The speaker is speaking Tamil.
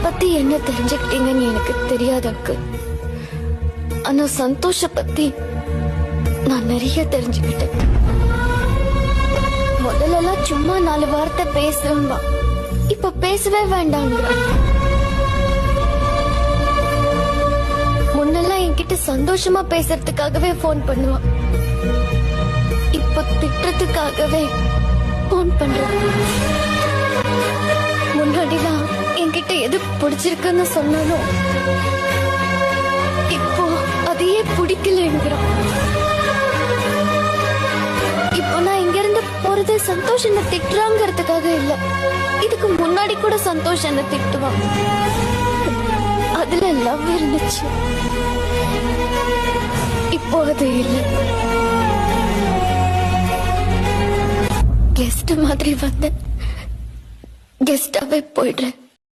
பத்தி என்ன தெரிஞ்சுக்கிட்டீங்கன்னு எனக்கு தெரியாது அங்கிள். ஆனா சந்தோஷ பத்தி நான் நிறைய தெரிஞ்சுக்கிட்டேன். முதல்ல சும்மா 4 வார்த்தை பேசுவா, இப்ப பேசவே வேண்டாங்கிற. முன்னெல்லாம் என்கிட்ட சந்தோஷமா பேசுறதுக்காகவே போன் பண்ணுவான், இப்ப திட்டுறதுக்காகவே போன் பண்றான். முன்னாடிலாம் என்கிட்ட எது பிடிச்சிருக்குன்னு சொன்னாலும் இப்போ அதையே பிடிக்கலங்கிறான். இப்போ நான் இங்க இருந்து போறது சந்தோஷ் என்ன திட்டுறாங்கிறதுக்காக இல்ல, இதுக்கு முன்னாடி கூட சந்தோஷ் என்ன திட்டுவான். அதுல லவ் இருந்துச்சு, இப்போ அது இல்ல. கெஸ்ட் மாதிரி வந்த கெஸ்டாவே போயிடுறேன்.